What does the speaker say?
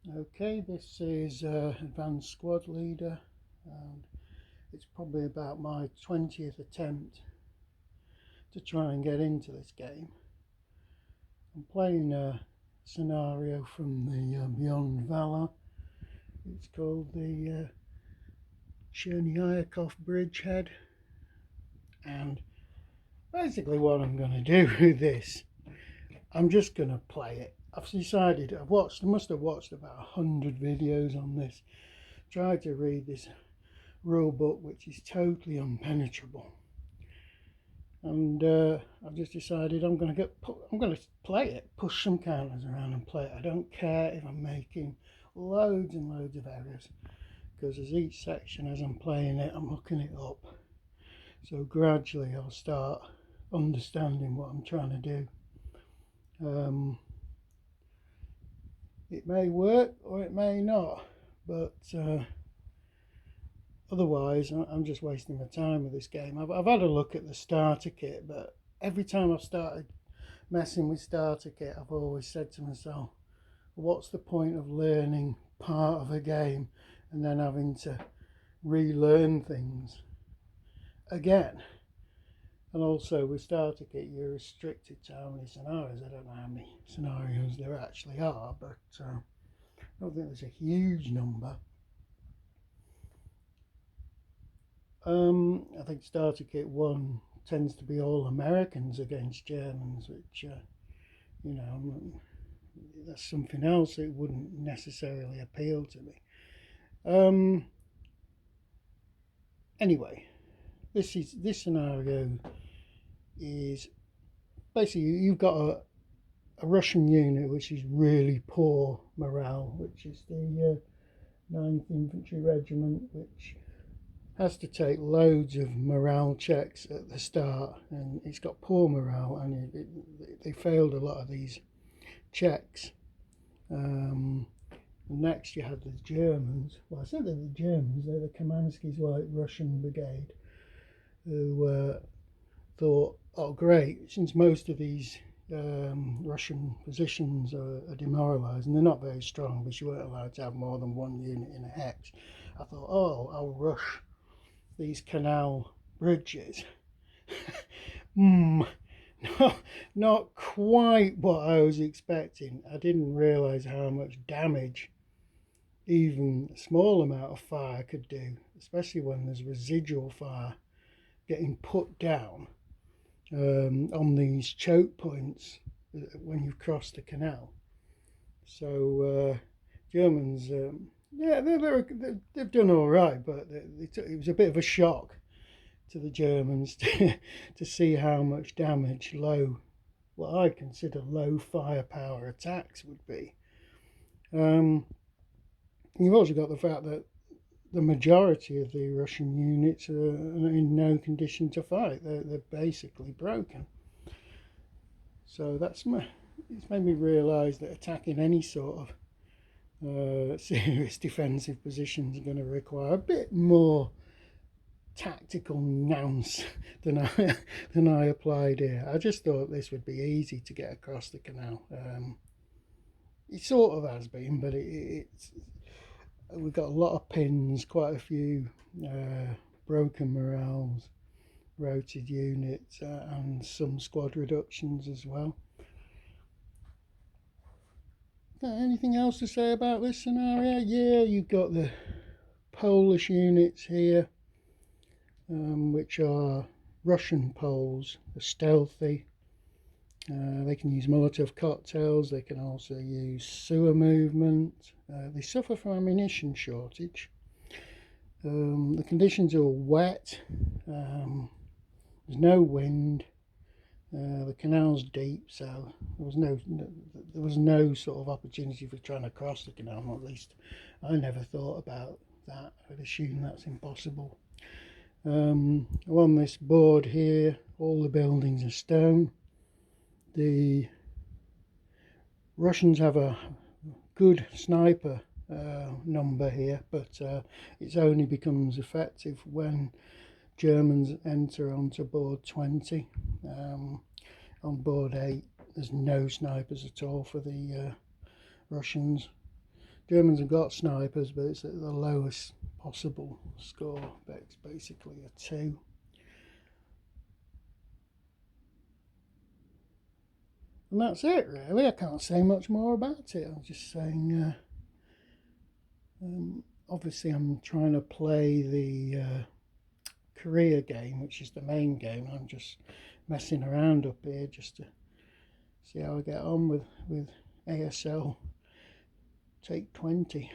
Okay, this is Advanced Squad Leader, and it's probably about my 20th attempt to try and get into this game. I'm playing a scenario from the Beyond Valor. It's called the Czerniakov Bridgehead, and basically what I'm going to do with this, I'm just going to play it. I've decided, I must have watched about 100 videos on this, tried to read this rule book which is totally impenetrable, and I've just decided I'm going to play it, push some counters around and play it. I don't care if I'm making loads and loads of errors, because as each section, as I'm playing it, I'm looking it up, so gradually I'll start understanding what I'm trying to do. It may work or it may not, but otherwise I'm just wasting my time with this game. I've had a look at the starter kit, but every time I've started messing with starter kit, I've always said to myself, what's the point of learning part of a game and then having to relearn things again? And also with starter kit, you're restricted to how many scenarios. I don't know how many scenarios there actually are, but I don't think there's a huge number. I think starter kit 1 tends to be all Americans against Germans, which, that's something else that wouldn't necessarily appeal to me. Anyway, this scenario is basically you've got a Russian unit which is really poor morale, which is the 9th Infantry Regiment, which has to take loads of morale checks at the start, and it's got poor morale, and they failed a lot of these checks. Next you had the Germans. Well, I said they're the Germans, they're the Kamansky's White Russian Brigade, who thought, oh great, since most of these Russian positions are demoralised and they're not very strong, because you weren't allowed to have more than one unit in a hex. I thought, oh, I'll rush these canal bridges. Not quite what I was expecting. I didn't realise how much damage even a small amount of fire could do, especially when there's residual fire getting put down on these choke points when you've crossed the canal. So Germans, yeah, they've done all right, but it was a bit of a shock to the Germans to see how much damage what I consider low firepower attacks would be. You've also got the fact that the majority of the Russian units are in no condition to fight. They're basically broken. So it's made me realise that attacking any sort of serious defensive position is going to require a bit more tactical nous than I applied here. I just thought this would be easy to get across the canal. It sort of has been, but we've got a lot of pins, quite a few broken morales, rotated units, and some squad reductions as well. Anything else to say about this scenario? Yeah, you've got the Polish units here, which are Russian Poles. They're stealthy. They can use Molotov cocktails. They can also use sewer movement. They suffer from ammunition shortage. The conditions are wet. There's no wind. The canal's deep, so there was no sort of opportunity for trying to cross the canal. At least I never thought about that. I'd assume that's impossible. On this board here, all the buildings are stone. The Russians have a good sniper number here, but it only becomes effective when Germans enter onto board 20. On board 8 there's no snipers at all for the Russians. Germans have got snipers, but it's at the lowest possible score, but it's basically a 2. And that's it really. I can't say much more about it. I'm just saying, obviously I'm trying to play the career game, which is the main game. I'm just messing around up here just to see how I get on with ASL Take 20.